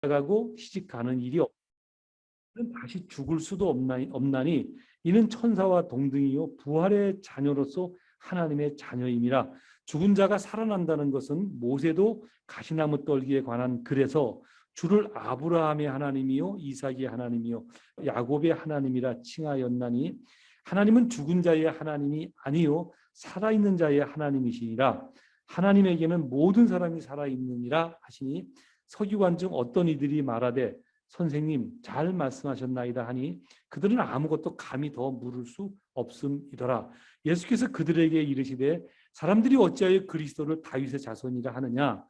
가고 시집가는 일이 없는 다시 죽을 수도 없나니 이는 천사와 동등이요 부활의 자녀로서 하나님의 자녀임이라. 죽은 자가 살아난다는 것은 모세도 가시나무 떨기에 관한 글에서 주를 아브라함의 하나님이요 이삭의 하나님이요 야곱의 하나님이라 칭하였나니 하나님은 죽은 자의 하나님이 아니요 살아있는 자의 하나님이시니라. 하나님에게는 모든 사람이 살아있느니라 하시니 서기관 중 어떤 이들이 말하되 선생님 잘 말씀하셨나이다 하니 그들은 아무것도 감히 더 물을 수 없음이더라. 예수께서 그들에게 이르시되 사람들이 어찌하여 그리스도를 다윗의 자손이라 하느냐.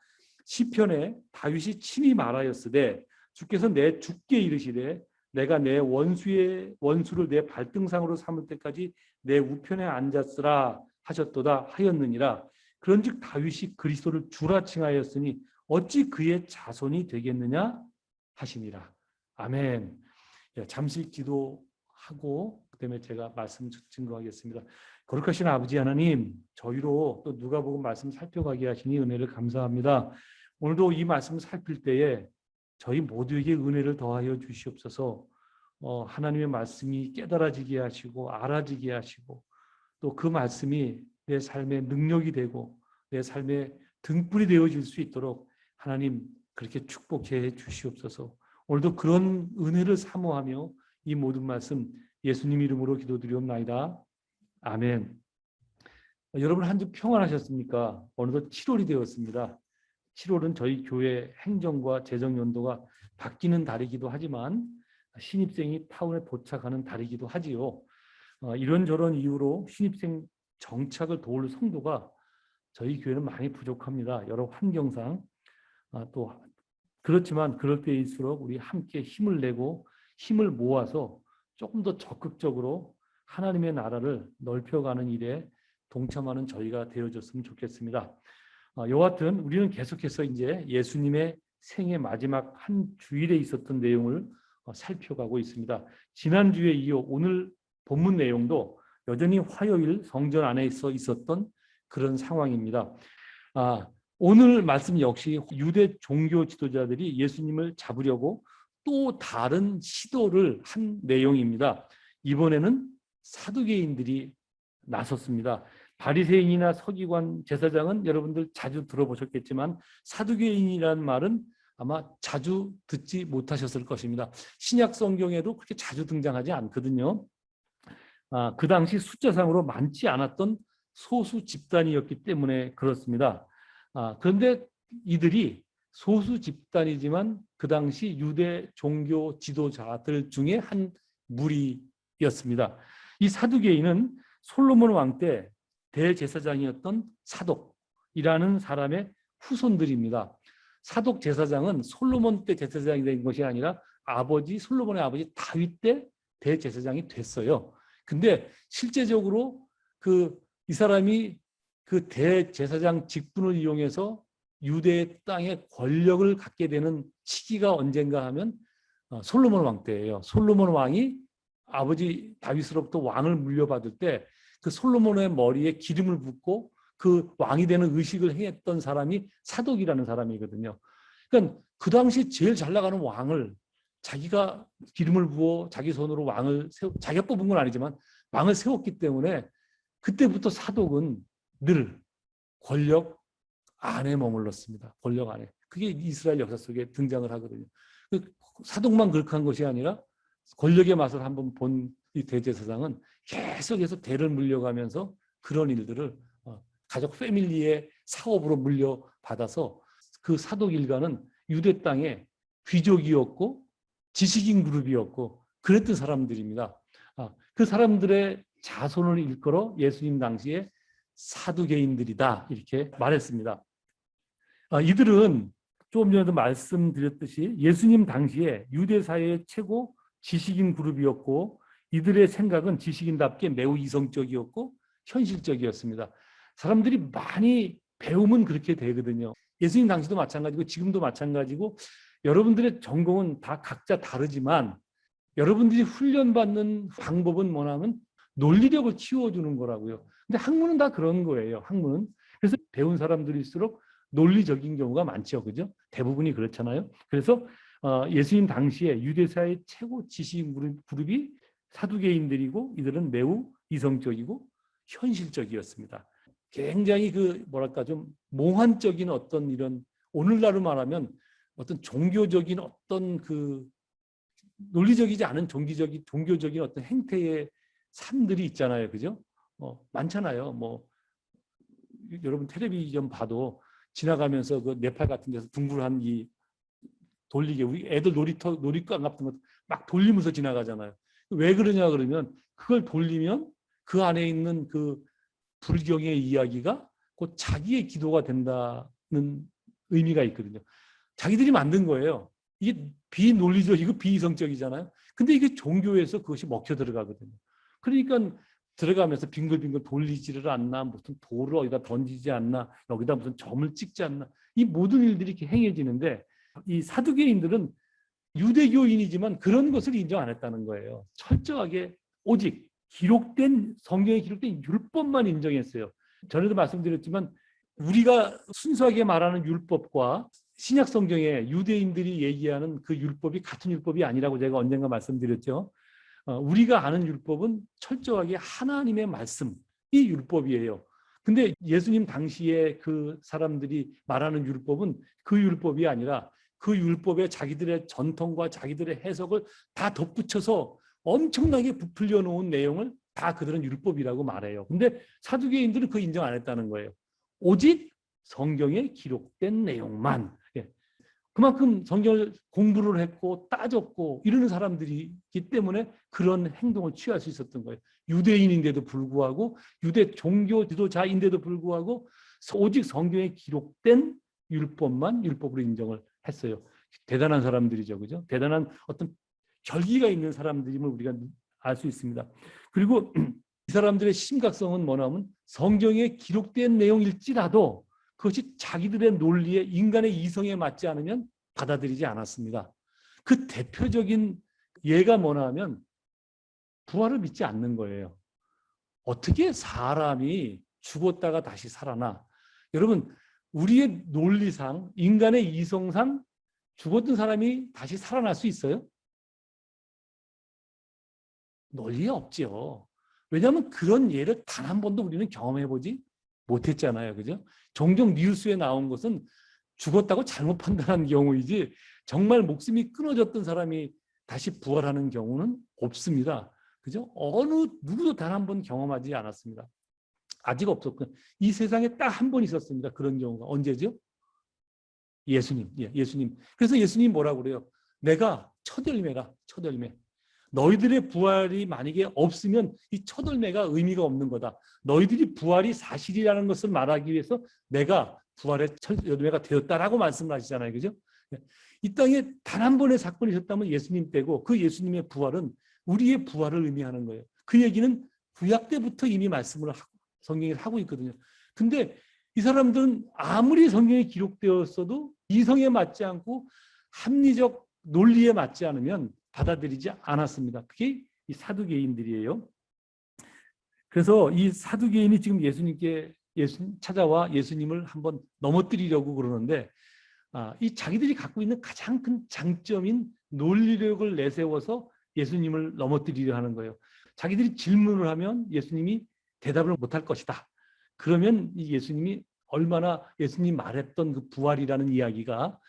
시편에 다윗이 친히 말하였으되 주께서 내 주께 이르시되 내가 내 원수를 내 발등상으로 삼을 때까지 내 우편에 앉았으라 하셨도다 하였느니라. 그런즉 다윗이 그리스도를 주라 칭하였으니 어찌 그의 자손이 되겠느냐 하시니라. 아멘. 잠시 기도하고 그다음에 제가 말씀 증거하겠습니다. 거룩하신 아버지 하나님, 저희로 또 누가복음 말씀 살펴가게 하시니 은혜를 감사합니다. 오늘도 이 말씀을 살필 때에 저희 모두에게 은혜를 더하여 주시옵소서. 하나님의 말씀이 깨달아지게 하시고 알아지게 하시고 또 그 말씀이 내 삶의 능력이 되고 내 삶의 등불이 되어질 수 있도록 하나님 그렇게 축복해 주시옵소서. 오늘도 그런 은혜를 사모하며 이 모든 말씀 예수님 이름으로 기도드리옵나이다. 아멘. 여러분 한 주 평안하셨습니까? 어느덧 7월이 되었습니다. 7월은 저희 교회 행정과 재정 연도가 바뀌는 달이기도 하지만 신입생이 타운에 도착하는 달이기도 하지요. 이런저런 이유로 신입생 정착을 도울 성도가 저희 교회는 많이 부족합니다. 여러 환경상. 또 그렇지만 그럴 때일수록 우리 함께 힘을 내고 힘을 모아서 조금 더 적극적으로 하나님의 나라를 넓혀가는 일에 동참하는 저희가 되어줬으면 좋겠습니다. 여하튼 우리는 계속해서 이제 예수님의 생애 마지막 한 주일에 있었던 내용을 살펴가고 있습니다. 지난주에 이어 오늘 본문 내용도 여전히 화요일 성전 안에 있었던 그런 상황입니다. 오늘 말씀 역시 유대 종교 지도자들이 예수님을 잡으려고 또 다른 시도를 한 내용입니다. 이번에는 사두개인들이 나섰습니다. 바리새인이나 서기관 제사장은 여러분들 자주 들어보셨겠지만 사두개인이라는 말은 아마 자주 듣지 못하셨을 것입니다. 신약 성경에도 그렇게 자주 등장하지 않거든요. 그 당시 숫자상으로 많지 않았던 소수 집단이었기 때문에 그렇습니다. 그런데 이들이 소수 집단이지만 그 당시 유대 종교 지도자들 중에 한 무리였습니다. 이 사두개인은 솔로몬 왕 때 대제사장이었던 사독이라는 사람의 후손들입니다. 사독 제사장은 솔로몬 때 제사장이 된 것이 아니라 솔로몬의 아버지 다윗 때 대제사장이 됐어요. 근데 실제적으로 이 사람이 그 대제사장 직분을 이용해서 유대 땅의 권력을 갖게 되는 시기가 언젠가 하면 솔로몬 왕 때예요. 솔로몬 왕이 아버지 다윗으로부터 왕을 물려받을 때 그 솔로몬의 머리에 기름을 붓고 그 왕이 되는 의식을 행했던 사람이 사독이라는 사람이거든요. 그러니까 그 당시 제일 잘 나가는 왕을 자기가 기름을 부어 자기 손으로 자기가 뽑은 건 아니지만 왕을 세웠기 때문에 그때부터 사독은 늘 권력 안에 머물렀습니다. 권력 안에. 그게 이스라엘 역사 속에 등장을 하거든요. 사독만 그렇게 한 것이 아니라 권력의 맛을 한번 본 이 대제사장은 계속해서 대를 물려가면서 그런 일들을 가족 패밀리의 사업으로 물려받아서 그 사독 일가는 유대 땅의 귀족이었고 지식인 그룹이었고 그랬던 사람들입니다. 그 사람들의 자손을 일컬어 예수님 당시에 사두개인들이다 이렇게 말했습니다. 이들은 조금 전에도 말씀드렸듯이 예수님 당시에 유대 사회의 최고 지식인 그룹이었고 이들의 생각은 지식인답게 매우 이성적이었고 현실적이었습니다. 사람들이 많이 배우면 그렇게 되거든요. 예수님 당시도 마찬가지고 지금도 마찬가지고 여러분들의 전공은 다 각자 다르지만 여러분들이 훈련받는 방법은 뭐냐면 논리력을 키워주는 거라고요. 근데 학문은 다 그런 거예요. 학문은. 그래서 배운 사람들일수록 논리적인 경우가 많죠. 그죠? 대부분이 그렇잖아요. 그래서 예수님 당시에 유대사의 최고 지식 그룹이 사두개인들이고 이들은 매우 이성적이고 현실적이었습니다. 굉장히 그 뭐랄까 좀 몽환적인 어떤 이런 오늘날로 말하면 어떤 종교적인 어떤 그 논리적이지 않은 종교적인 어떤 행태의 삶들이 있잖아요, 그죠? 많잖아요. 뭐 여러분 텔레비전 봐도 지나가면서 그 네팔 같은 데서 둥글한 이 돌리게 우리 애들 놀이감 같은 거 막 돌리면서 지나가잖아요. 왜 그러냐 그러면 그걸 돌리면 그 안에 있는 그 불경의 이야기가 곧 자기의 기도가 된다는 의미가 있거든요. 자기들이 만든 거예요. 이게 비논리적이고 비이성적이잖아요. 근데 이게 종교에서 그것이 먹혀 들어가거든요. 그러니까 들어가면서 빙글빙글 돌리지를 않나, 무슨 돌을 어디다 던지지 않나, 여기다 무슨 점을 찍지 않나, 이 모든 일들이 이렇게 행해지는데 이 사두개인들은 유대교인이지만 그런 것을 인정 안 했다는 거예요. 철저하게 오직 성경에 기록된 율법만 인정했어요. 전에도 말씀드렸지만 우리가 순수하게 말하는 율법과 신약 성경에 유대인들이 얘기하는 그 율법이 같은 율법이 아니라고 제가 언젠가 말씀드렸죠. 우리가 아는 율법은 철저하게 하나님의 말씀이 율법이에요. 근데 예수님 당시에 그 사람들이 말하는 율법은 그 율법이 아니라 그 율법에 자기들의 전통과 자기들의 해석을 다 덧붙여서 엄청나게 부풀려 놓은 내용을 다 그들은 율법이라고 말해요. 근데 사두개인들은 그 인정 안 했다는 거예요. 오직 성경에 기록된 내용만. 그만큼 성경을 공부를 했고 따졌고 이러는 사람들이기 때문에 그런 행동을 취할 수 있었던 거예요. 유대인인데도 불구하고 유대 종교 지도자인데도 불구하고 오직 성경에 기록된 율법만 율법으로 인정을 했어요. 대단한 사람들이죠. 그죠? 대단한 어떤 결기가 있는 사람들임을 우리가 알 수 있습니다. 그리고 이 사람들의 심각성은 뭐냐면 성경에 기록된 내용일지라도 그것이 자기들의 논리에 인간의 이성에 맞지 않으면 받아들이지 않았습니다. 그 대표적인 예가 뭐냐면 부활을 믿지 않는 거예요. 어떻게 사람이 죽었다가 다시 살아나? 여러분 우리의 논리상 인간의 이성상 죽었던 사람이 다시 살아날 수 있어요? 논리가 없죠. 왜냐하면 그런 예를 단 한 번도 우리는 경험해보지 못했잖아요. 그죠? 종종 뉴스에 나온 것은 죽었다고 잘못 판단한 경우이지 정말 목숨이 끊어졌던 사람이 다시 부활하는 경우는 없습니다. 그죠? 어느 누구도 단 한 번 경험하지 않았습니다. 아직 없었고 이 세상에 딱 한 번 있었습니다. 그런 경우가 언제죠? 예수님. 예수님. 그래서 예수님 뭐라고 그래요? 내가 첫 열매라. 첫 열매. 너희들의 부활이 만약에 없으면 이 첫 열매가 의미가 없는 거다. 너희들이 부활이 사실이라는 것을 말하기 위해서 내가 부활의 첫 열매가 되었다라고 말씀을 하시잖아요. 그죠? 이 땅에 단 한 번의 사건이 있었다면 예수님 때고 그 예수님의 부활은 우리의 부활을 의미하는 거예요. 그 얘기는 구약 때부터 이미 말씀을 성경에 하고 있거든요. 근데 이 사람들은 아무리 성경에 기록되었어도 이성에 맞지 않고 합리적 논리에 맞지 않으면 받아들이지 않았습니다. 그게 이 사두개인들이에요. 그래서 이 사두개인이 지금 예수님께 찾아와 예수님을 한번 넘어뜨리려고 그러는데 이 자기들이 갖고 있는 가장 큰 장점인 논리력을 내세워서 예수님을 넘어뜨리려 하는 거예요. 자기들이 질문을 하면 예수님이 대답을 못할 것이다. 그러면 이 예수님이 얼마나 예수님 말했던 그 부활이라는 이야기가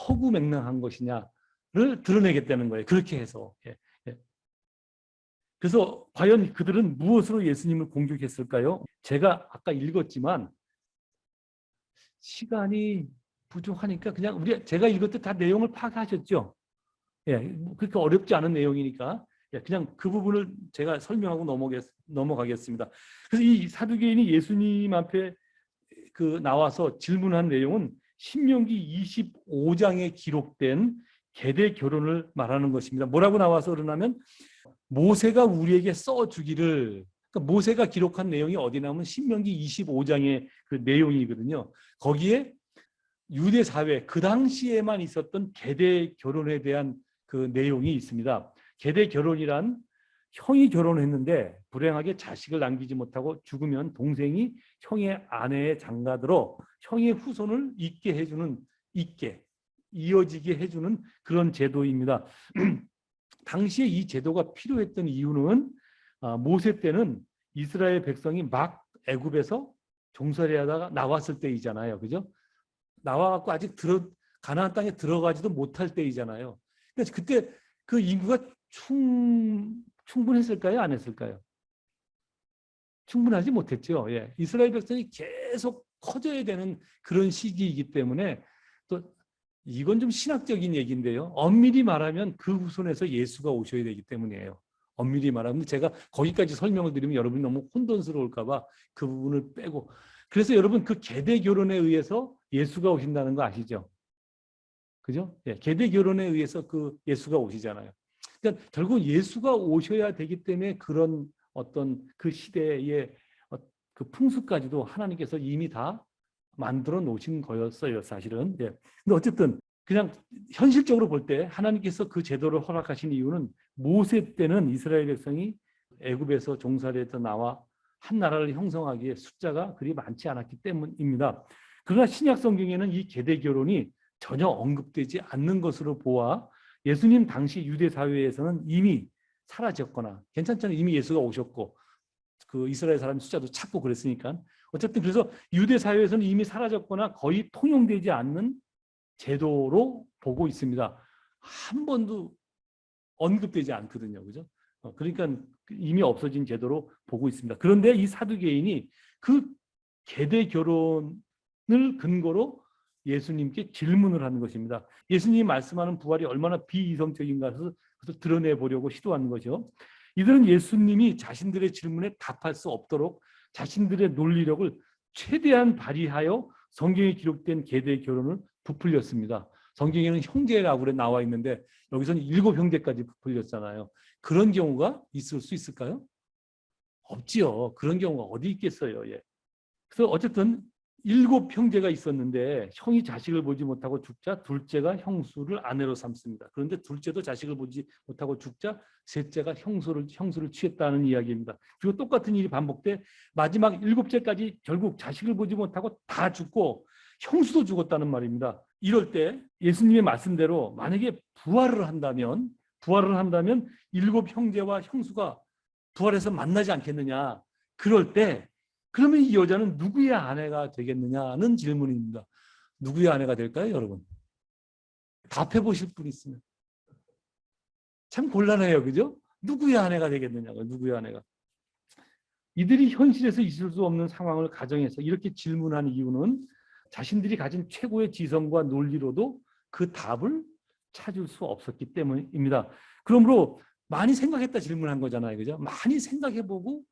허구맹랑한 것이냐를 드러내겠다는 거예요. 그렇게 해서. 그래서 과연 그들은 무엇으로 예수님을 공격했을까요? 제가 아까 읽었지만 시간이 부족하니까 그냥 제가 읽었을 때 다 내용을 파악하셨죠? 그렇게 어렵지 않은 내용이니까 그냥 그 부분을 제가 설명하고 넘어가겠습니다. 그래서 이 사두개인이 예수님 앞에 나와서 질문한 내용은 신명기 25장에 기록된 계대 결혼을 말하는 것입니다. 뭐라고 나와서 그러냐면 모세가 우리에게 써주기를, 그러니까 모세가 기록한 내용이 어디 나오면 신명기 25장의 그 내용이거든요. 거기에 유대 사회 그 당시에만 있었던 계대 결혼에 대한 그 내용이 있습니다. 계대 결혼이란 형이 결혼했는데 불행하게 자식을 남기지 못하고 죽으면 동생이 형의 아내에 장가들어 형의 후손을 잇게 해주는 잇게. 이어지게 해주는 그런 제도입니다. 당시에 이 제도가 필요했던 이유는 모세 때는 이스라엘 백성이 막 애굽에서 종살이하다가 나왔을 때이잖아요. 그죠? 나와갖고 아직 가나안 땅에 들어가지도 못할 때이잖아요. 그래서 그때 그 인구가 충분했을까요? 안 했을까요? 충분하지 못했죠. 예. 이스라엘 백성이 계속 커져야 되는 그런 시기이기 때문에 또 이건 좀 신학적인 얘기인데요. 엄밀히 말하면 그 후손에서 예수가 오셔야 되기 때문이에요. 엄밀히 말하면 제가 거기까지 설명을 드리면 여러분이 너무 혼돈스러울까 봐 그 부분을 빼고 그래서 여러분 그 계대 결혼에 의해서 예수가 오신다는 거 아시죠? 그죠? 예, 계대 결혼에 의해서 그 예수가 오시잖아요. 그러니까 결국 예수가 오셔야 되기 때문에 그런 어떤 그 시대의 그 풍습까지도 하나님께서 이미 다 만들어 놓으신 거였어요, 사실은. 예. 근데 어쨌든 그냥 현실적으로 볼 때 하나님께서 그 제도를 허락하신 이유는 모세 때는 이스라엘 백성이 애굽에서 종살이에서 나와 한 나라를 형성하기에 숫자가 그리 많지 않았기 때문입니다. 그러나 신약 성경에는 이 계대 결혼이 전혀 언급되지 않는 것으로 보아 예수님 당시 유대 사회에서는 이미 사라졌거나 괜찮잖아요. 이미 예수가 오셨고 그 이스라엘 사람 숫자도 작고 그랬으니까 어쨌든 그래서 유대 사회에서는 이미 사라졌거나 거의 통용되지 않는 제도로 보고 있습니다. 한 번도 언급되지 않거든요. 그죠? 그러니까 이미 없어진 제도로 보고 있습니다. 그런데 이 사두개인이 그 계대 결혼을 근거로 예수님께 질문을 하는 것입니다. 예수님이 말씀하는 부활이 얼마나 비이성적인가를 드러내 보려고 시도하는 거죠. 이들은 예수님이 자신들의 질문에 답할 수 없도록 자신들의 논리력을 최대한 발휘하여 성경에 기록된 계대 결혼을 부풀렸습니다. 성경에는 형제라고 나와 있는데 여기서는 7형제까지 부풀렸잖아요. 그런 경우가 있을 수 있을까요? 없지요. 그런 경우가 어디 있겠어요. 예. 그래서 어쨌든 7형제가 있었는데 형이 자식을 보지 못하고 죽자 둘째가 형수를 아내로 삼습니다. 그런데 둘째도 자식을 보지 못하고 죽자 셋째가 형수를 취했다는 이야기입니다. 그리고 똑같은 일이 반복돼 마지막 7째까지 결국 자식을 보지 못하고 다 죽고 형수도 죽었다는 말입니다. 이럴 때 예수님의 말씀대로 만약에 부활을 한다면 7형제와 형수가 부활해서 만나지 않겠느냐. 그럴 때 그러면 이 여자는 누구의 아내가 되겠느냐는 질문입니다. 누구의 아내가 될까요, 여러분? 답해 보실 분 있으면. 참 곤란해요, 그죠? 누구의 아내가 되겠느냐고, 누구의 아내가. 이들이 현실에서 있을 수 없는 상황을 가정해서 이렇게 질문하는 이유는 자신들이 가진 최고의 지성과 논리로도 그 답을 찾을 수 없었기 때문입니다. 그러므로 많이 생각했다 질문한 거잖아요, 그죠? 많이 생각해보고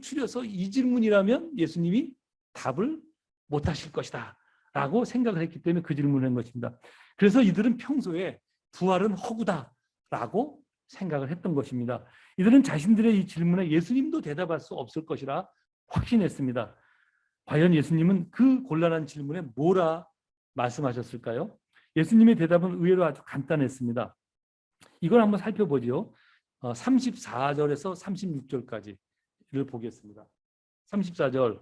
추려서 이 질문이라면 예수님이 답을 못하실 것이다 라고 생각을 했기 때문에 그 질문을 한 것입니다. 그래서 이들은 평소에 부활은 허구다 라고 생각을 했던 것입니다. 이들은 자신들의 이 질문에 예수님도 대답할 수 없을 것이라 확신했습니다. 과연 예수님은 그 곤란한 질문에 뭐라 말씀하셨을까요? 예수님의 대답은 의외로 아주 간단했습니다. 이걸 한번 살펴보죠. 34절에서 36절까지를 보겠습니다. 34절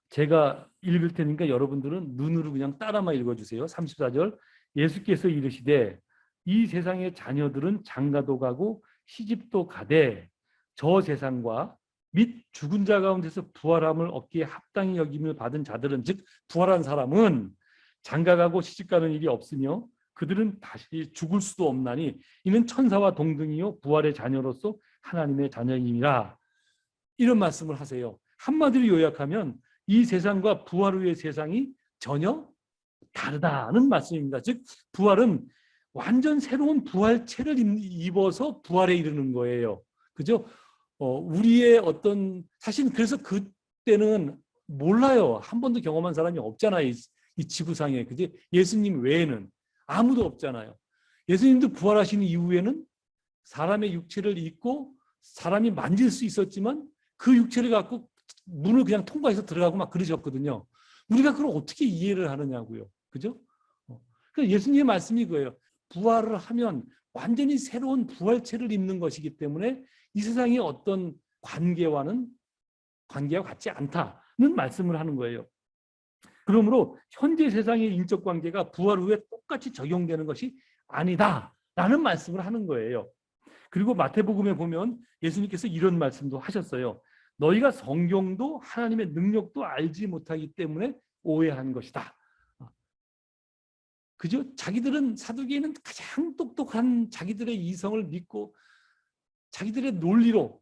제가 읽을 테니까 여러분들은 눈으로 그냥 따라만 읽어주세요. 34절 예수께서 이르시되 이 세상의 자녀들은 장가도 가고 시집도 가되 저 세상과 및 죽은 자 가운데서 부활함을 얻기에 합당히 여김을 받은 자들은 즉 부활한 사람은 장가가고 시집가는 일이 없으며 그들은 다시 죽을 수도 없나니 이는 천사와 동등이요 부활의 자녀로서 하나님의 자녀임이라. 이런 말씀을 하세요. 한마디로 요약하면 이 세상과 부활 후의 세상이 전혀 다르다는 말씀입니다. 즉 부활은 완전 새로운 부활체를 입어서 부활에 이르는 거예요. 그죠? 우리의 어떤 사실 그래서 그때는 몰라요. 한 번도 경험한 사람이 없잖아요. 이 지구상에. 그지? 예수님 외에는 아무도 없잖아요. 예수님도 부활하신 이후에는 사람의 육체를 입고 사람이 만질 수 있었지만 그 육체를 갖고 문을 그냥 통과해서 들어가고 막 그러셨거든요. 우리가 그걸 어떻게 이해를 하느냐고요. 그죠? 그래서 예수님의 말씀이 그거예요. 부활을 하면 완전히 새로운 부활체를 입는 것이기 때문에 이 세상의 어떤 관계와 같지 않다는 말씀을 하는 거예요. 그러므로 현재 세상의 인적 관계가 부활 후에 똑같이 적용되는 것이 아니다라는 말씀을 하는 거예요. 그리고 마태복음에 보면 예수님께서 이런 말씀도 하셨어요. 너희가 성경도 하나님의 능력도 알지 못하기 때문에 오해한 것이다. 그죠? 자기들은, 사두개인은 가장 똑똑한 자기들의 이성을 믿고 자기들의 논리로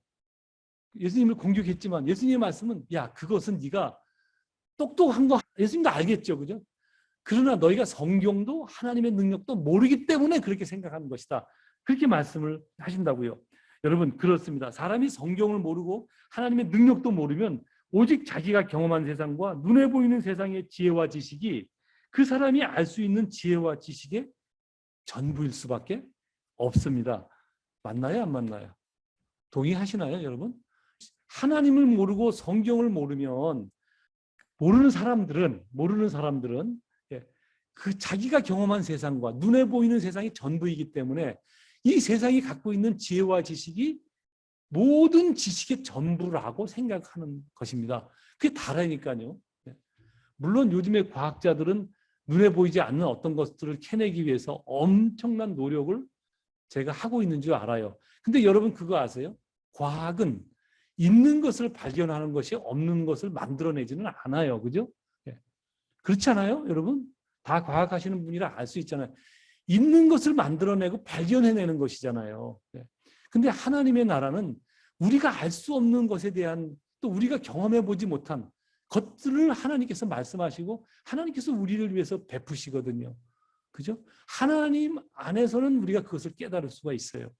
예수님을 공격했지만, 예수님의 말씀은 야, 그것은 네가 똑똑한 거 예수님도 알겠죠. 그죠? 그러나 너희가 성경도 하나님의 능력도 모르기 때문에 그렇게 생각하는 것이다. 그렇게 말씀을 하신다고요. 여러분, 그렇습니다. 사람이 성경을 모르고 하나님의 능력도 모르면 오직 자기가 경험한 세상과 눈에 보이는 세상의 지혜와 지식이 그 사람이 알 수 있는 지혜와 지식의 전부일 수밖에 없습니다. 맞나요? 안 맞나요? 동의하시나요, 여러분? 하나님을 모르고 성경을 모르면 모르는 사람들은 그 자기가 경험한 세상과 눈에 보이는 세상이 전부이기 때문에 이 세상이 갖고 있는 지혜와 지식이 모든 지식의 전부라고 생각하는 것입니다. 그게 다르니까요. 물론 요즘의 과학자들은 눈에 보이지 않는 어떤 것들을 캐내기 위해서 엄청난 노력을 제가 하고 있는 줄 알아요. 근데 여러분 그거 아세요? 과학은 있는 것을 발견하는 것이 없는 것을 만들어내지는 않아요. 그죠? 그렇지 않아요, 여러분? 다 과학하시는 분이라 알 수 있잖아요. 있는 것을 만들어내고 발견해내는 것이잖아요. 근데 하나님의 나라는 우리가 알 수 없는 것에 대한, 또 우리가 경험해보지 못한 것들을 하나님께서 말씀하시고 하나님께서 우리를 위해서 베푸시거든요. 그죠? 하나님 안에서는 우리가 그것을 깨달을 수가 있어요.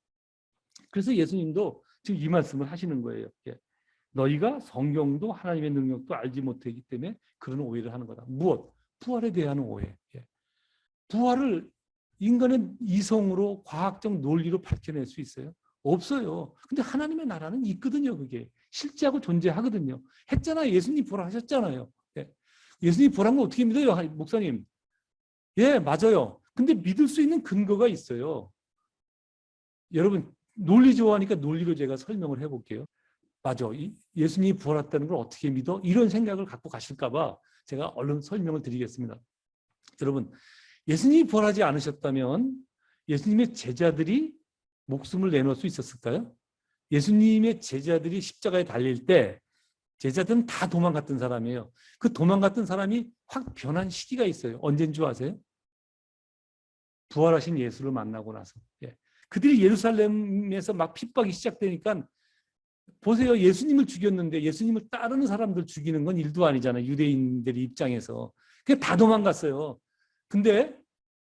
그래서 예수님도 지금 이 말씀을 하시는 거예요. 너희가 성경도 하나님의 능력도 알지 못하기 때문에 그런 오해를 하는 거다. 무엇? 부활에 대한 오해. 부활을 인간의 이성으로 과학적 논리로 밝혀낼 수 있어요? 없어요. 근데 하나님의 나라는 있거든요. 그게 실제하고 존재하거든요. 했잖아요. 예수님 부활하셨잖아요. 예수님 부활한 거 어떻게 믿어요, 목사님? 예, 맞아요. 근데 믿을 수 있는 근거가 있어요. 여러분, 논리 좋아하니까 논리로 제가 설명을 해볼게요. 맞아. 예수님이 부활했다는 걸 어떻게 믿어? 이런 생각을 갖고 가실까 봐 제가 얼른 설명을 드리겠습니다. 여러분, 예수님이 부활하지 않으셨다면 예수님의 제자들이 목숨을 내놓을 수 있었을까요? 예수님의 제자들이 십자가에 달릴 때 제자들은 다 도망갔던 사람이에요. 그 도망갔던 사람이 확 변한 시기가 있어요. 언제인 줄 아세요? 부활하신 예수를 만나고 나서. 그들이 예루살렘에서 막 핍박이 시작되니까 보세요. 예수님을 죽였는데 예수님을 따르는 사람들 죽이는 건 일도 아니잖아요. 유대인들의 입장에서. 그냥 다 도망갔어요. 근데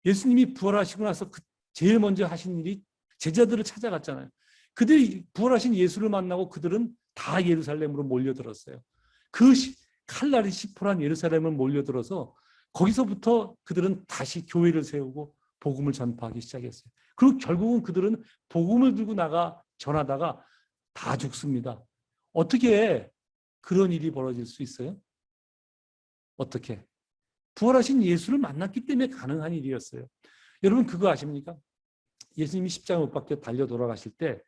예수님이 부활하시고 나서 제일 먼저 하신 일이 제자들을 찾아갔잖아요. 그들이 부활하신 예수를 만나고 그들은 다 예루살렘으로 몰려들었어요. 그 칼날이 시퍼런 예루살렘을 몰려들어서 거기서부터 그들은 다시 교회를 세우고 복음을 전파하기 시작했어요. 그리고 결국은 그들은 복음을 들고 나가 전하다가 다 죽습니다. 어떻게 그런 일이 벌어질 수 있어요? 어떻게? 부활하신 예수를 만났기 때문에 가능한 일이었어요. 여러분 그거 아십니까? 예수님이 십자가 못 박혀 달려 돌아가실 때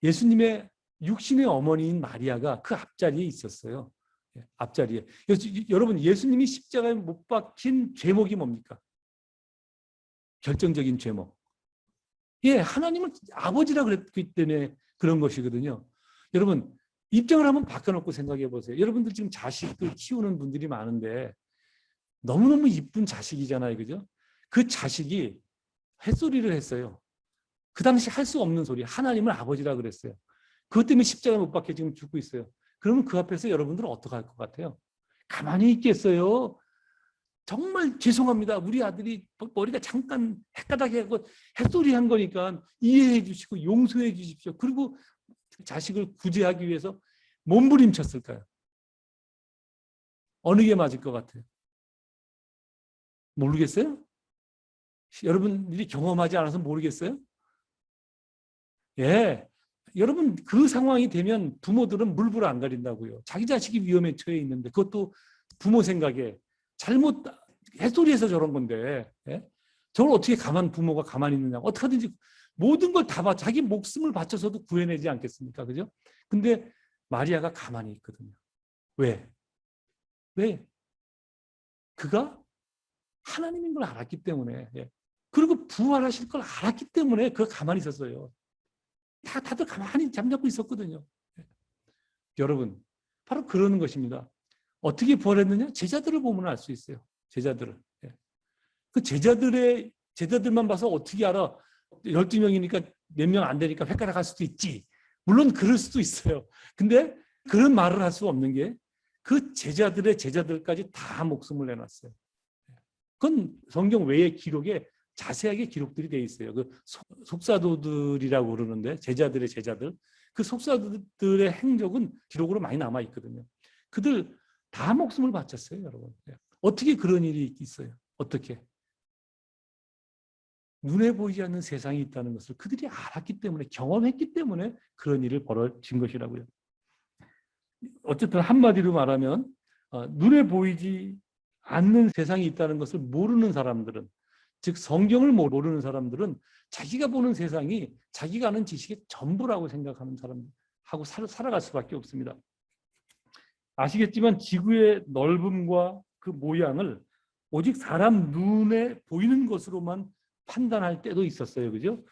예수님의 육신의 어머니인 마리아가 그 앞자리에 있었어요. 앞자리에. 여러분 예수님이 십자가에 못 박힌 죄목이 뭡니까? 결정적인 죄목. 하나님은 아버지라 그랬기 때문에 그런 것이거든요. 여러분 입장을 한번 바꿔놓고 생각해 보세요. 여러분들 지금 자식들 키우는 분들이 많은데 너무너무 이쁜 자식이잖아요. 그죠? 그 자식이 햇소리를 했어요. 그 당시 할 수 없는 소리. 하나님을 아버지라 그랬어요. 그것 때문에 십자가 못 박혀 지금 죽고 있어요. 그러면 그 앞에서 여러분들은 어떻게 할 것 같아요? 가만히 있겠어요? 정말 죄송합니다. 우리 아들이 머리가 잠깐 헷가닥해고 햇소리 한 거니까 이해해 주시고 용서해 주십시오. 그리고 자식을 구제하기 위해서 몸부림쳤을까요? 어느 게 맞을 것 같아요? 모르겠어요? 여러분들이 경험하지 않아서 모르겠어요? 여러분 그 상황이 되면 부모들은 물불 안 가린다고요. 자기 자식이 위험에 처해 있는데 그것도 부모 생각에 잘못 햇소리해서 저런 건데 저걸 어떻게 부모가 가만히 있느냐. 어떻게든지 모든 걸 다 자기 목숨을 바쳐서도 구해내지 않겠습니까? 그죠? 근데 마리아가 가만히 있거든요. 왜? 그가 하나님인 걸 알았기 때문에, 그리고 부활하실 걸 알았기 때문에 그가 가만히 있었어요. 다들 가만히 잠자고 있었거든요. 여러분, 바로 그러는 것입니다. 어떻게 부활했느냐? 제자들을 보면 알 수 있어요. 제자들을. 그 제자들만 봐서 어떻게 알아? 12명이니까 몇 명 안 되니까 헷갈려 갈 수도 있지. 물론 그럴 수도 있어요. 근데 그런 말을 할 수 없는 게 그 제자들의 제자들까지 다 목숨을 내놨어요. 그건 성경 외의 기록에 자세하게 기록들이 되어 있어요. 그 속사도들이라고 그러는데 제자들의 제자들. 그 속사도들의 행적은 기록으로 많이 남아 있거든요. 그들 다 목숨을 바쳤어요, 여러분. 어떻게 그런 일이 있어요? 어떻게? 눈에 보이지 않는 세상이 있다는 것을 그들이 알았기 때문에, 경험했기 때문에 그런 일을 벌어진 것이라고요. 어쨌든 한마디로 말하면 눈에 보이지 않는 세상이 있다는 것을 모르는 사람들은, 즉 성경을 모르는 사람들은 자기가 보는 세상이 자기가 아는 지식의 전부라고 생각하는 사람하고 살아갈 수밖에 없습니다. 아시겠지만 지구의 넓음과 그 모양을 오직 사람 눈에 보이는 것으로만 판단할 때도 있었어요. 그죠?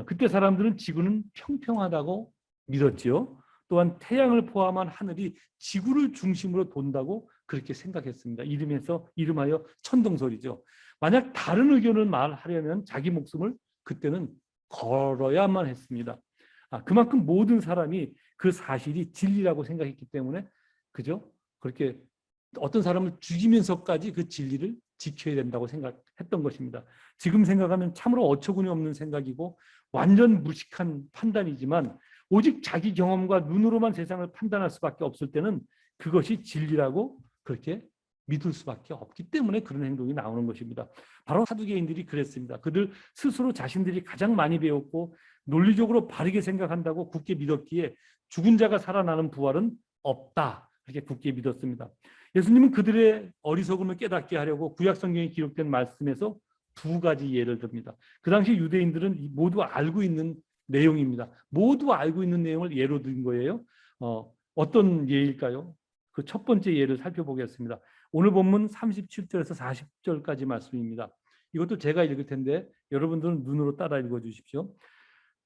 그때 사람들은 지구는 평평하다고 믿었지요. 또한 태양을 포함한 하늘이 지구를 중심으로 돈다고 그렇게 생각했습니다. 이름하여 천동설이죠. 만약 다른 의견을 말하려면 자기 목숨을 그때는 걸어야만 했습니다. 그만큼 모든 사람이 그 사실이 진리라고 생각했기 때문에, 그죠? 그렇게 어떤 사람을 죽이면서까지 그 진리를 지켜야 된다고 생각했던 것입니다. 지금 생각하면 참으로 어처구니 없는 생각이고 완전 무식한 판단이지만, 오직 자기 경험과 눈으로만 세상을 판단할 수밖에 없을 때는 그것이 진리라고 그렇게 믿을 수밖에 없기 때문에 그런 행동이 나오는 것입니다. 바로 사두개인들이 그랬습니다. 그들 스스로 자신들이 가장 많이 배웠고 논리적으로 바르게 생각한다고 굳게 믿었기에 죽은 자가 살아나는 부활은 없다, 그렇게 굳게 믿었습니다. 예수님은 그들의 어리석음을 깨닫게 하려고 구약 성경에 기록된 말씀에서 두 가지 예를 듭니다. 그 당시 유대인들은 모두 알고 있는 내용입니다. 모두 알고 있는 내용을 예로 든 거예요. 어떤 예일까요? 그 첫 번째 예를 살펴보겠습니다. 오늘 본문 37절에서 40절까지 말씀입니다. 이것도 제가 읽을 텐데 여러분들은 눈으로 따라 읽어주십시오.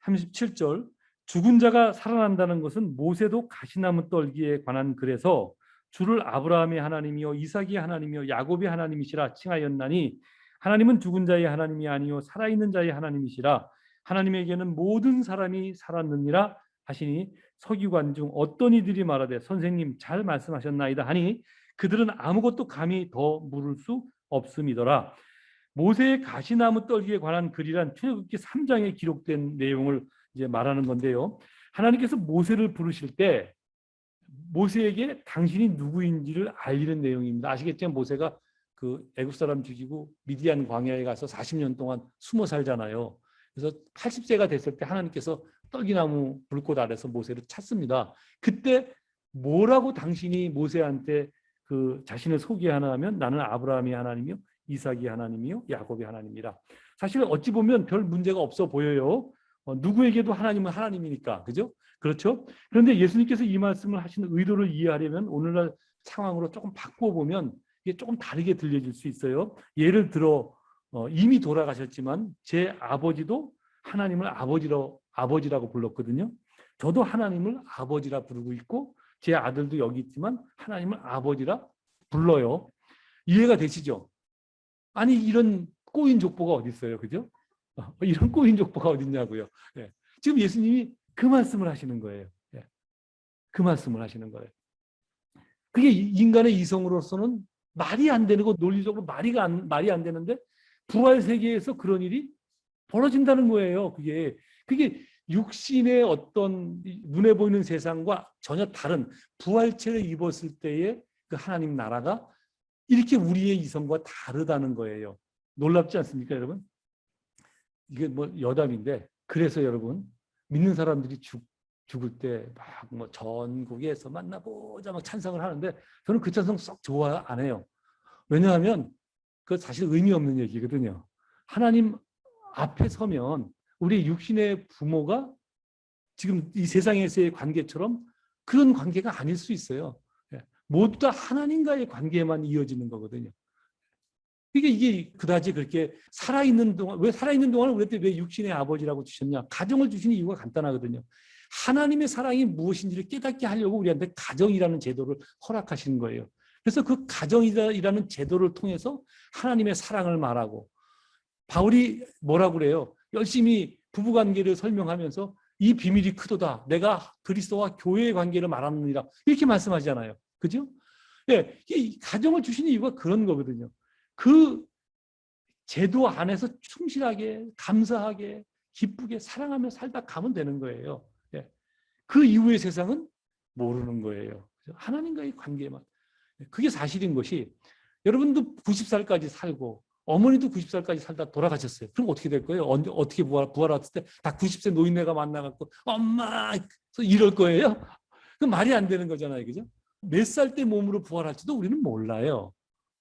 37절, 죽은 자가 살아난다는 것은 모세도 가시나무 떨기에 관한 글에서 주를 아브라함의 하나님이요 이삭의 하나님이요 야곱의 하나님이시라 칭하였나니, 하나님은 죽은 자의 하나님이 아니요 살아있는 자의 하나님이시라. 하나님에게는 모든 사람이 살았느니라 하시니, 서기관 중 어떤 이들이 말하되 선생님 잘 말씀하셨나이다 하니 그들은 아무것도 감히 더 물을 수 없음이더라. 모세의 가시나무 떨기에 관한 글이란 출애굽기 3장에 기록된 내용을 이제 말하는 건데요. 하나님께서 모세를 부르실 때 모세에게 당신이 누구인지를 알리는 내용입니다. 아시겠지만 모세가 그 애굽 사람 죽이고 미디안 광야에 가서 40년 동안 숨어 살잖아요. 그래서 80세가 됐을 때 하나님께서 떨기나무 불꽃 아래서 모세를 찾습니다. 그때 뭐라고 당신이 모세한테 그 자신을 소개하나 하면, 나는 아브라함의 하나님이요 이삭의 하나님이요 야곱의 하나님이라. 사실 어찌 보면 별 문제가 없어 보여요. 누구에게도 하나님은 하나님이니까, 그죠? 그렇죠? 그런데 예수님께서 이 말씀을 하시는 의도를 이해하려면 오늘날 상황으로 조금 바꿔보면 이게 조금 다르게 들려질 수 있어요. 예를 들어 이미 돌아가셨지만 제 아버지도 하나님을 아버지라고 불렀거든요. 저도 하나님을 아버지라 부르고 있고 제 아들도 여기 있지만 하나님을 아버지라 불러요. 이해가 되시죠? 아니 이런 꼬인 족보가 어디 있어요, 그죠? 이런 꼬인 족보가 어디 있냐고요. 예. 지금 예수님이 그 말씀을 하시는 거예요. 예. 그 말씀을 하시는 거예요. 그게 인간의 이성으로서는 말이 안 되고 논리적으로 말이 안 되는데 부활 세계에서 그런 일이 벌어진다는 거예요. 그게 육신의 어떤 눈에 보이는 세상과 전혀 다른 부활체를 입었을 때의 그 하나님 나라가 이렇게 우리의 이성과 다르다는 거예요. 놀랍지 않습니까, 여러분? 이게 뭐 여담인데, 그래서 여러분 믿는 사람들이 죽을 때 막 뭐 전국에서 만나보자 막 찬성을 하는데 저는 그 찬성 썩 좋아 안 해요. 왜냐하면 그 사실 의미 없는 얘기거든요. 하나님 앞에 서면 우리 육신의 부모가 지금 이 세상에서의 관계처럼 그런 관계가 아닐 수 있어요. 모두 다 하나님과의 관계만 이어지는 거거든요. 이게 그다지 그렇게 살아있는 동안, 왜 살아있는 동안 우리한테 왜 육신의 아버지라고 주셨냐? 가정을 주신 이유가 간단하거든요. 하나님의 사랑이 무엇인지를 깨닫게 하려고 우리한테 가정이라는 제도를 허락하시는 거예요. 그래서 그 가정이라는 제도를 통해서 하나님의 사랑을 말하고, 바울이 뭐라고 그래요? 열심히 부부관계를 설명하면서 이 비밀이 크도다. 내가 그리스도와 교회의 관계를 말하느니라. 이렇게 말씀하잖아요. 그죠? 예, 이 가정을 주시는 이유가 그런 거거든요. 그 제도 안에서 충실하게, 감사하게, 기쁘게 사랑하며 살다 가면 되는 거예요. 예. 그 이후의 세상은 모르는 거예요. 하나님과의 관계만. 그게 사실인 것이, 여러분도 90살까지 살고 어머니도 90살까지 살다 돌아가셨어요. 그럼 어떻게 될 거예요? 어떻게 부활했을 때 다 90세 노인네가 만나갖고 엄마 이럴 거예요? 그 말이 안 되는 거잖아요. 그죠? 몇 살 때 몸으로 부활할지도 우리는 몰라요.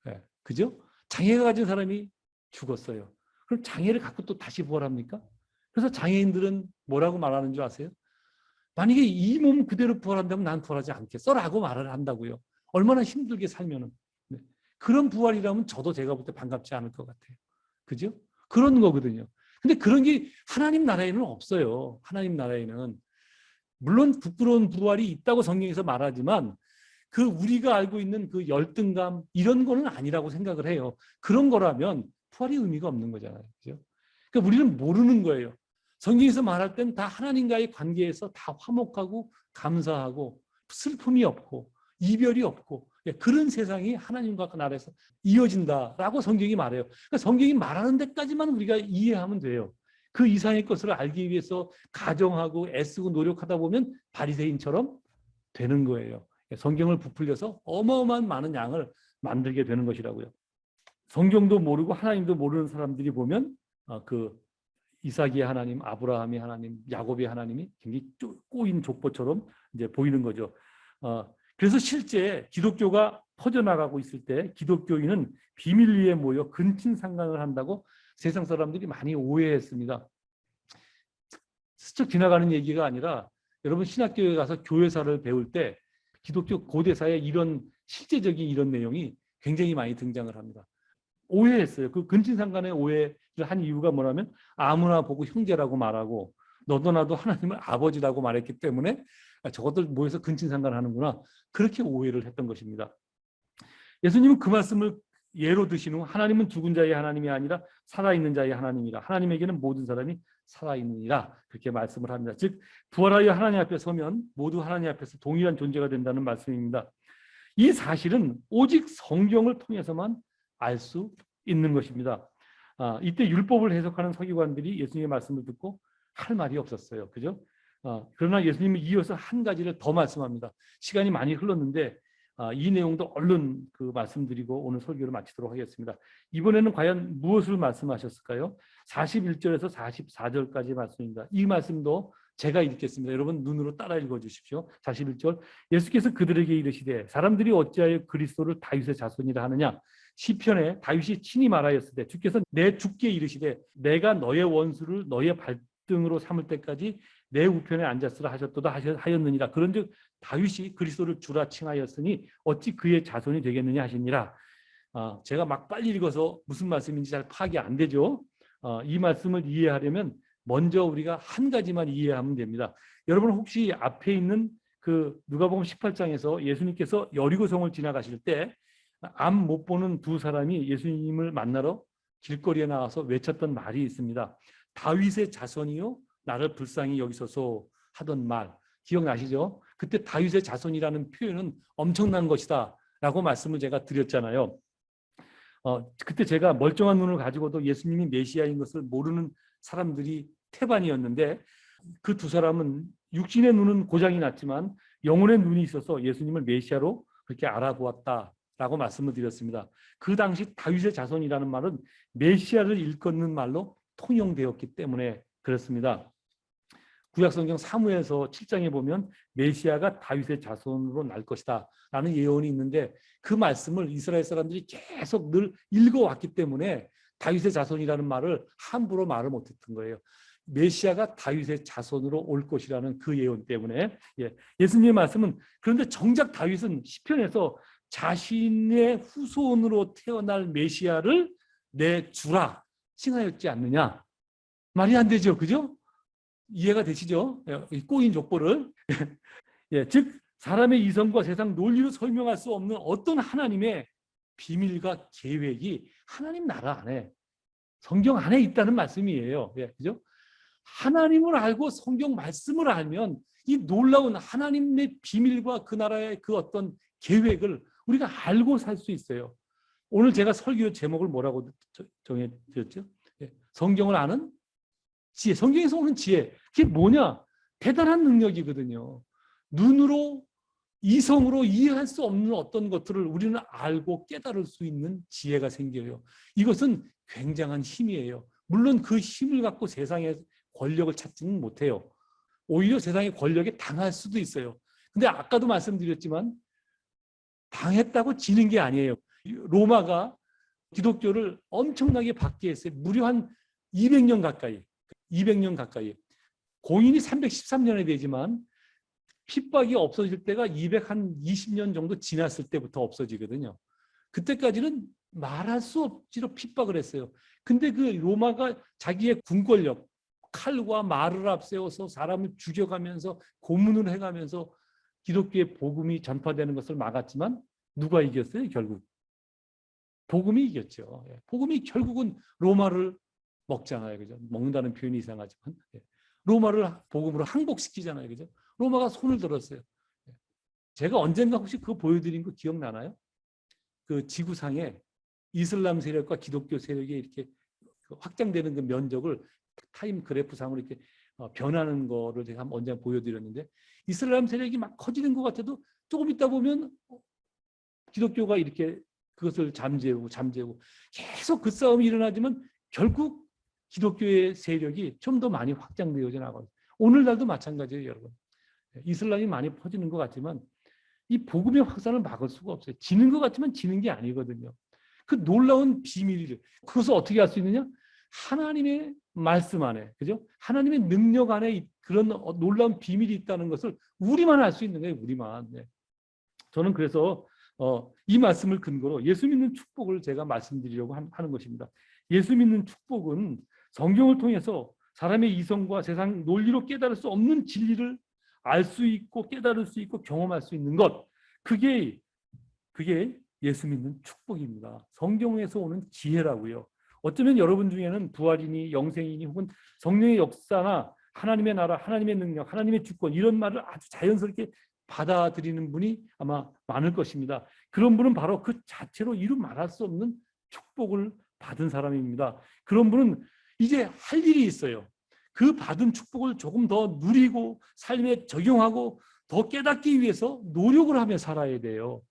네, 그죠? 장애가 가진 사람이 죽었어요. 그럼 장애를 갖고 또 다시 부활합니까? 그래서 장애인들은 뭐라고 말하는 줄 아세요? 만약에 이 몸 그대로 부활한다면 난 부활하지 않겠어라고 말을 한다고요. 얼마나 힘들게 살면은. 네. 그런 부활이라면 저도 제가 볼 때 반갑지 않을 것 같아요. 그죠? 그런 거거든요. 근데 그런 게 하나님 나라에는 없어요. 하나님 나라에는. 물론 부끄러운 부활이 있다고 성경에서 말하지만 그 우리가 알고 있는 그 열등감 이런 거는 아니라고 생각을 해요. 그런 거라면 부활이 의미가 없는 거잖아요. 그죠? 그러니까 우리는 모르는 거예요. 성경에서 말할 땐 다 하나님과의 관계에서 다 화목하고 감사하고 슬픔이 없고 이별이 없고 그런 세상이 하나님과 그 나라에서 이어진다라고 성경이 말해요. 그러니까 성경이 말하는 데까지만 우리가 이해하면 돼요. 그 이상의 것을 알기 위해서 가정하고 애쓰고 노력하다 보면 바리새인처럼 되는 거예요. 성경을 부풀려서 어마어마한 많은 양을 만들게 되는 것이라고요. 성경도 모르고 하나님도 모르는 사람들이 보면 그 이삭의 하나님, 아브라함의 하나님, 야곱의 하나님이 굉장히 꼬인 족보처럼 이제 보이는 거죠. 그래서 실제 기독교가 퍼져나가고 있을 때 기독교인은 비밀리에 모여 근친상간을 한다고 세상 사람들이 많이 오해했습니다. 스쳐 지나가는 얘기가 아니라 여러분 신학교에 가서 교회사를 배울 때 기독교 고대사에 이런 실제적인 이런 내용이 굉장히 많이 등장을 합니다. 오해했어요. 그 근친상간의 오해를 한 이유가 뭐냐면 아무나 보고 형제라고 말하고 너도 나도 하나님을 아버지라고 말했기 때문에 저것들 모여서 근친상간 하는구나. 그렇게 오해를 했던 것입니다. 예수님은 그 말씀을 예로 드신 후 하나님은 죽은 자의 하나님이 아니라 살아있는 자의 하나님이라. 하나님에게는 모든 사람이 살아있느니라. 그렇게 말씀을 합니다. 즉 부활하여 하나님 앞에 서면 모두 하나님 앞에서 동일한 존재가 된다는 말씀입니다. 이 사실은 오직 성경을 통해서만 알 수 있는 것입니다. 이때 율법을 해석하는 서기관들이 예수님의 말씀을 듣고 할 말이 없었어요. 그죠? 그러나 예수님은 이어서 한 가지를 더 말씀합니다. 시간이 많이 흘렀는데 이 내용도 얼른 그 말씀드리고 오늘 설교를 마치도록 하겠습니다. 이번에는 과연 무엇을 말씀하셨을까요? 41절에서 44절까지 말씀입니다. 이 말씀도 제가 읽겠습니다. 여러분 눈으로 따라 읽어주십시오. 41절 예수께서 그들에게 이르시되 사람들이 어찌하여 그리스도를 다윗의 자손이라 하느냐. 시편에 다윗이 친히 말하였을 때 주께서 내 주께 이르시되 내가 너의 원수를 너의 발등으로 삼을 때까지 내 우편에 앉았으라 하셨도다 하였느니라. 그런즉 다윗이 그리스도를 주라 칭하였으니 어찌 그의 자손이 되겠느냐 하시니라. 제가 막 빨리 읽어서 무슨 말씀인지 잘 파악이 안 되죠. 이 말씀을 이해하려면 먼저 우리가 한 가지만 이해하면 됩니다. 여러분 혹시 앞에 있는 그 누가복음 18장에서 예수님께서 여리고성을 지나가실 때 앞 못 보는 두 사람이 예수님을 만나러 길거리에 나와서 외쳤던 말이 있습니다. 다윗의 자손이요 나를 불쌍히 여기소서 하던 말 기억나시죠? 그때 다윗의 자손이라는 표현은 엄청난 것이다 라고 말씀을 제가 드렸잖아요. 그때 제가 멀쩡한 눈을 가지고도 예수님이 메시아인 것을 모르는 사람들이 태반이었는데 그 두 사람은 육신의 눈은 고장이 났지만 영혼의 눈이 있어서 예수님을 메시아로 그렇게 알아보았다라고 말씀을 드렸습니다. 그 당시 다윗의 자손이라는 말은 메시아를 일컫는 말로 통용되었기 때문에 그렇습니다. 구약성경 사무엘서 7장에 보면 메시아가 다윗의 자손으로 날 것이다 라는 예언이 있는데 그 말씀을 이스라엘 사람들이 계속 늘 읽어왔기 때문에 다윗의 자손이라는 말을 함부로 말을 못했던 거예요. 메시아가 다윗의 자손으로 올 것이라는 그 예언 때문에 예수님의 말씀은 그런데 정작 다윗은 시편에서 자신의 후손으로 태어날 메시아를 내 주라 칭하였지 않느냐. 말이 안 되죠. 그죠? 이해가 되시죠? 이 꼬인 족보를. 예, 즉 사람의 이성과 세상 논리로 설명할 수 없는 어떤 하나님의 비밀과 계획이 하나님 나라 안에, 성경 안에 있다는 말씀이에요. 예, 그죠? 하나님을 알고 성경 말씀을 알면 이 놀라운 하나님의 비밀과 그 나라의 그 어떤 계획을 우리가 알고 살 수 있어요. 오늘 제가 설교 제목을 뭐라고 정해드렸죠? 예, 성경을 아는 지혜. 성경에서 오는 지혜. 그게 뭐냐? 대단한 능력이거든요. 눈으로, 이성으로 이해할 수 없는 어떤 것들을 우리는 알고 깨달을 수 있는 지혜가 생겨요. 이것은 굉장한 힘이에요. 물론 그 힘을 갖고 세상의 권력을 찾지는 못해요. 오히려 세상의 권력에 당할 수도 있어요. 근데 아까도 말씀드렸지만 당했다고 지는 게 아니에요. 로마가 기독교를 엄청나게 받게 했어요. 무려 한 200년 가까이. 200년 가까이. 공인이 313년에 되지만 핍박이 없어질 때가 220년 정도 지났을 때부터 없어지거든요. 그때까지는 말할 수 없지로 핍박을 했어요. 근데 그 로마가 자기의 군 권력, 칼과 말을 앞세워서 사람을 죽여가면서 고문을 해가면서 기독교의 복음이 전파되는 것을 막았지만 누가 이겼어요? 결국 복음이 이겼죠. 복음이 결국은 로마를 먹잖아요. 그죠? 먹는다는 표현이 이상하지만 로마를 복음으로 항복시키잖아요. 그죠? 로마가 손을 들었어요. 제가 언젠가 혹시 그거 보여드린 거 기억나나요? 그 지구상에 이슬람 세력과 기독교 세력이 이렇게 확장되는 그 면적을 타임 그래프상으로 이렇게 변하는 거를 제가 언제 보여드렸는데, 이슬람 세력이 막 커지는 것 같아도 조금 있다 보면 기독교가 이렇게 그것을 잠재우고 계속 그 싸움이 일어나지만 결국 기독교의 세력이 좀 더 많이 확장되어져 나가요. 오늘날도 마찬가지예요, 여러분. 이슬람이 많이 퍼지는 것 같지만 이 복음의 확산을 막을 수가 없어요. 지는 것 같지만 지는 게 아니거든요. 그 놀라운 비밀을, 그것을 어떻게 할 수 있느냐? 하나님의 말씀 안에, 그죠? 하나님의 능력 안에 그런 놀라운 비밀이 있다는 것을 우리만 알 수 있는 거예요, 우리만. 네. 저는 그래서 이 말씀을 근거로 예수 믿는 축복을 제가 말씀드리려고 하는 것입니다. 예수 믿는 축복은 성경을 통해서 사람의 이성과 세상 논리로 깨달을 수 없는 진리를 알 수 있고 깨달을 수 있고 경험할 수 있는 것, 그게 예수 믿는 축복입니다. 성경에서 오는 지혜라고요. 어쩌면 여러분 중에는 부활이니 영생이니 혹은 성령의 역사나 하나님의 나라, 하나님의 능력, 하나님의 주권 이런 말을 아주 자연스럽게 받아들이는 분이 아마 많을 것입니다. 그런 분은 바로 그 자체로 이루 말할 수 없는 축복을 받은 사람입니다. 그런 분은 이제 할 일이 있어요. 그 받은 축복을 조금 더 누리고 삶에 적용하고 더 깨닫기 위해서 노력을 하며 살아야 돼요.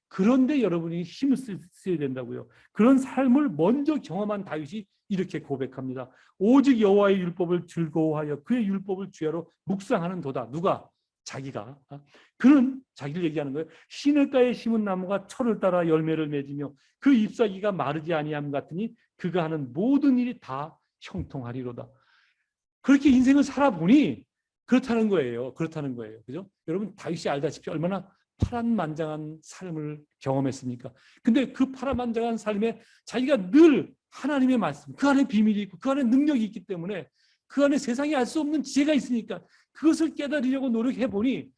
그런데 여러분이 힘을 써야 된다고요. 그런 삶을 먼저 경험한 다윗이 이렇게 고백합니다. 오직 여호와의 율법을 즐거워하여 그의 율법을 주야로 묵상하는 도다. 누가? 자기가. 그는 자기를 얘기하는 거예요. 시냇가에 심은 나무가 철을 따라 열매를 맺으며 그 잎사귀가 마르지 아니함 같으니 그가 하는 모든 일이 다 형통하리로다. 그렇게 인생을 살아보니 그렇다는 거예요. 그죠? 여러분 다윗이 알다시피 얼마나 파란만장한 삶을 경험했습니까? 근데 그 파란만장한 삶에 자기가 늘 하나님의 말씀, 그 안에 비밀이 있고 그 안에 능력이 있기 때문에 그 안에 세상에 알 수 없는 지혜가 있으니까 그것을 깨달으려고 노력해보니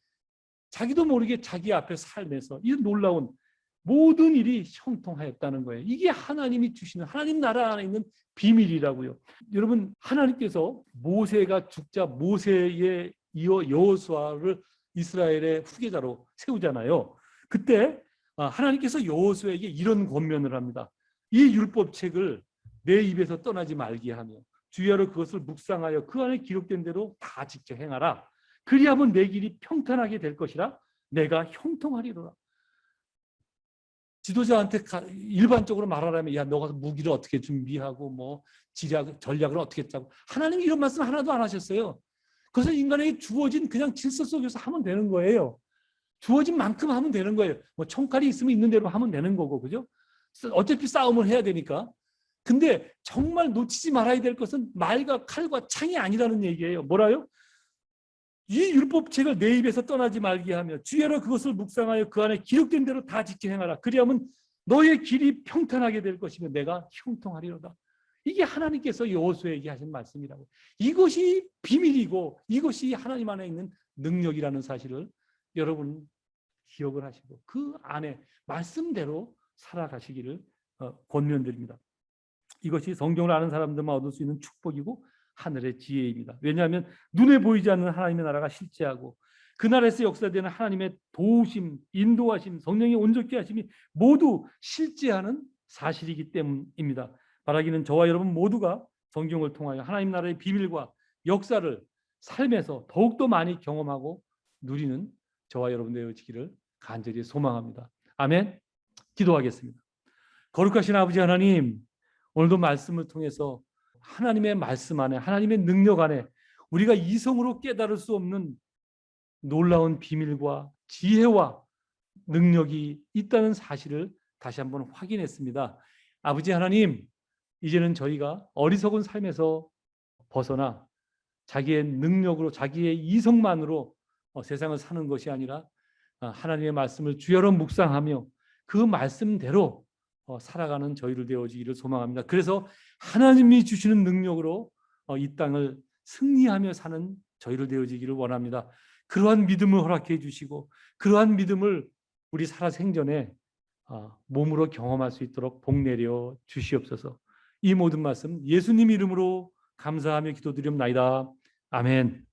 자기도 모르게 자기 앞에 삶에서 이 놀라운 모든 일이 형통하였다는 거예요. 이게 하나님이 주시는 하나님 나라 안에 있는 비밀이라고요. 여러분, 하나님께서 모세가 죽자 모세에 이어 여호수아를 이스라엘의 후계자로 세우잖아요. 그때 하나님께서 여호수아에게 이런 권면을 합니다. 이 율법책을 내 입에서 떠나지 말게 하며 주야로 그것을 묵상하여 그 안에 기록된 대로 다 지켜 행하라. 그리하면 내 길이 평탄하게 될 것이라 내가 형통하리로라. 지도자한테 일반적으로 말하라면 야 너가 무기를 어떻게 준비하고 뭐 전략을 어떻게 짜고, 하나님이 이런 말씀 하나도 안 하셨어요. 그것은 인간에게 주어진 그냥 질서 속에서 하면 되는 거예요. 주어진 만큼 하면 되는 거예요. 뭐 총칼이 있으면 있는 대로 하면 되는 거고, 그죠? 어차피 싸움을 해야 되니까. 근데 정말 놓치지 말아야 될 것은 말과 칼과 창이 아니라는 얘기예요. 뭐라요? 이 율법책을 내 입에서 떠나지 말게 하며 주야로 그것을 묵상하여 그 안에 기록된 대로 다 지켜 행하라. 그리하면 너의 길이 평탄하게 될 것이며 내가 형통하리로다. 이게 하나님께서 여호수아에게 하신 말씀이라고. 이것이 비밀이고 이것이 하나님 안에 있는 능력이라는 사실을 여러분 기억을 하시고 그 안에 말씀대로 살아가시기를 권면드립니다. 이것이 성경을 아는 사람들만 얻을 수 있는 축복이고 하늘의 지혜입니다. 왜냐하면 눈에 보이지 않는 하나님의 나라가 실제하고 그 나라에서 역사되는 하나님의 도우심, 인도하심, 성령의 온전케 하심이 모두 실제하는 사실이기 때문입니다. 바라기는 저와 여러분 모두가 성경을 통하여 하나님 나라의 비밀과 역사를 삶에서 더욱더 많이 경험하고 누리는 저와 여러분 되어지기를 간절히 소망합니다. 아멘. 기도하겠습니다. 거룩하신 아버지 하나님, 오늘도 말씀을 통해서 하나님의 말씀 안에, 하나님의 능력 안에 우리가 이성으로 깨달을 수 없는 놀라운 비밀과 지혜와 능력이 있다는 사실을 다시 한번 확인했습니다. 아버지 하나님, 이제는 저희가 어리석은 삶에서 벗어나 자기의 능력으로, 자기의 이성만으로 세상을 사는 것이 아니라 하나님의 말씀을 주여로 묵상하며 그 말씀대로 살아가는 저희를 되어지기를 소망합니다. 그래서 하나님이 주시는 능력으로 이 땅을 승리하며 사는 저희를 되어지기를 원합니다. 그러한 믿음을 허락해 주시고 그러한 믿음을 우리 살아생전에 몸으로 경험할 수 있도록 복 내려 주시옵소서. 이 모든 말씀 예수님 이름으로 감사하며 기도드립나이다. 아멘.